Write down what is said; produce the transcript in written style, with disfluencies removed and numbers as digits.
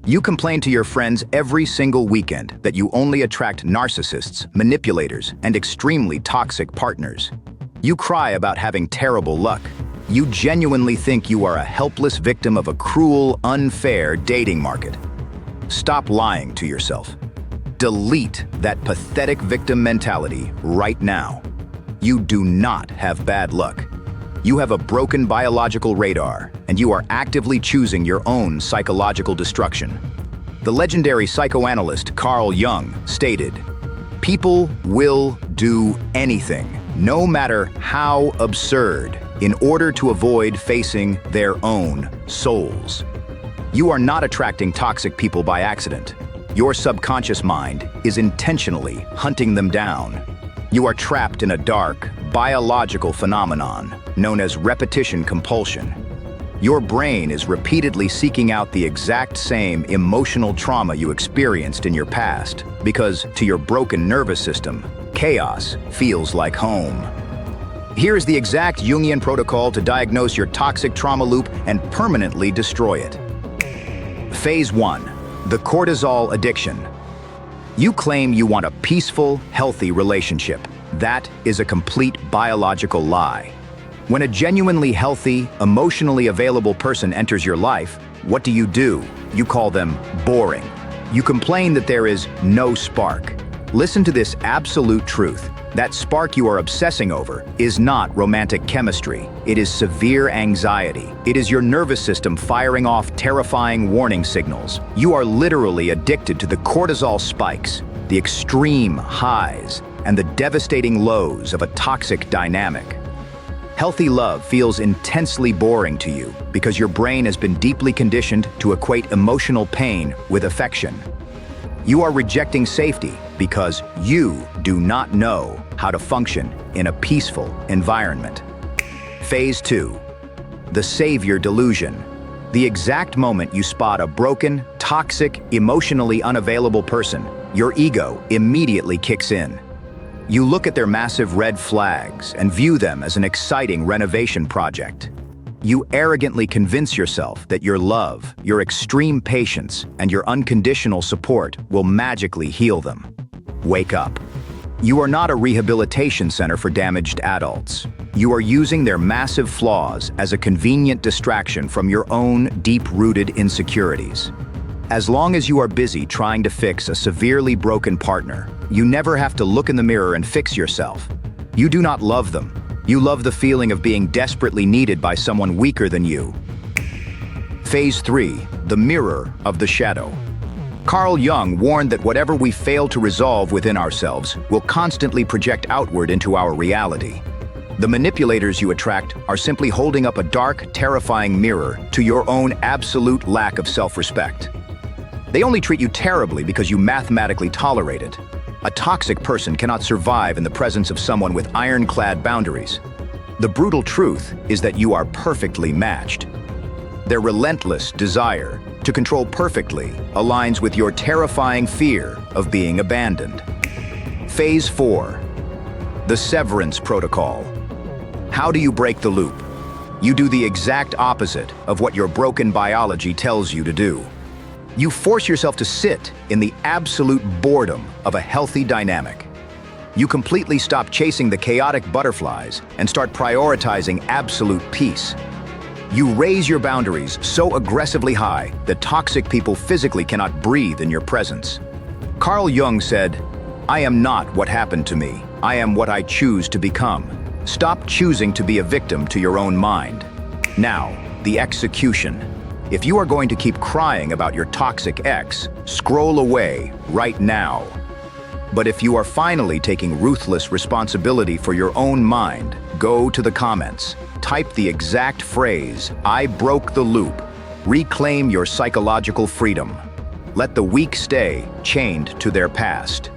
You complain to your friends every single weekend that you only attract narcissists, manipulators, and extremely toxic partners. You cry about having terrible luck. You genuinely think you are a helpless victim of a cruel, unfair dating market. Stop lying to yourself. Delete that pathetic victim mentality right now. You do not have bad luck. You have a broken biological radar, and you are actively choosing your own psychological destruction. The legendary psychoanalyst Carl Jung stated, "People will do anything, no matter how absurd, in order to avoid facing their own souls." You are not attracting toxic people by accident. Your subconscious mind is intentionally hunting them down. You are trapped in a dark, biological phenomenon known as repetition compulsion. Your brain is repeatedly seeking out the exact same emotional trauma you experienced in your past because, to your broken nervous system, chaos feels like home. Here is the exact Jungian protocol to diagnose your toxic trauma loop and permanently destroy it. Phase 1. The cortisol addiction. You claim you want a peaceful, healthy relationship. That is a complete biological lie. When a genuinely healthy, emotionally available person enters your life, what do? You call them boring. You complain that there is no spark. Listen to this absolute truth. That spark you are obsessing over is not romantic chemistry. It is severe anxiety. It is your nervous system firing off terrifying warning signals. You are literally addicted to the cortisol spikes, the extreme highs, and the devastating lows of a toxic dynamic. Healthy love feels intensely boring to you because your brain has been deeply conditioned to equate emotional pain with affection. You are rejecting safety because you do not know how to function in a peaceful environment. Phase 2. The savior delusion. The exact moment you spot a broken, toxic, emotionally unavailable person, your ego immediately kicks in. You look at their massive red flags and view them as an exciting renovation project. You arrogantly convince yourself that your love, your extreme patience, and your unconditional support will magically heal them. Wake up. You are not a rehabilitation center for damaged adults. You are using their massive flaws as a convenient distraction from your own deep-rooted insecurities. As long as you are busy trying to fix a severely broken partner, you never have to look in the mirror and fix yourself. You do not love them. You love the feeling of being desperately needed by someone weaker than you. Phase 3. The mirror of the shadow. Carl Jung warned that whatever we fail to resolve within ourselves will constantly project outward into our reality. The manipulators you attract are simply holding up a dark, terrifying mirror to your own absolute lack of self-respect. They only treat you terribly because you mathematically tolerate it. A toxic person cannot survive in the presence of someone with ironclad boundaries. The brutal truth is that you are perfectly matched. Their relentless desire to control perfectly aligns with your terrifying fear of being abandoned. Phase 4. The Severance Protocol. How do you break the loop? You do the exact opposite of what your broken biology tells you to do. You force yourself to sit in the absolute boredom of a healthy dynamic. You completely stop chasing the chaotic butterflies and start prioritizing absolute peace. You raise your boundaries so aggressively high that toxic people physically cannot breathe in your presence. Carl Jung said, "I am not what happened to me. I am what I choose to become." Stop choosing to be a victim to your own mind. Now, the execution. If you are going to keep crying about your toxic ex, scroll away right now. But if you are finally taking ruthless responsibility for your own mind, go to the comments. Type the exact phrase, "I broke the loop." Reclaim your psychological freedom. Let the weak stay chained to their past.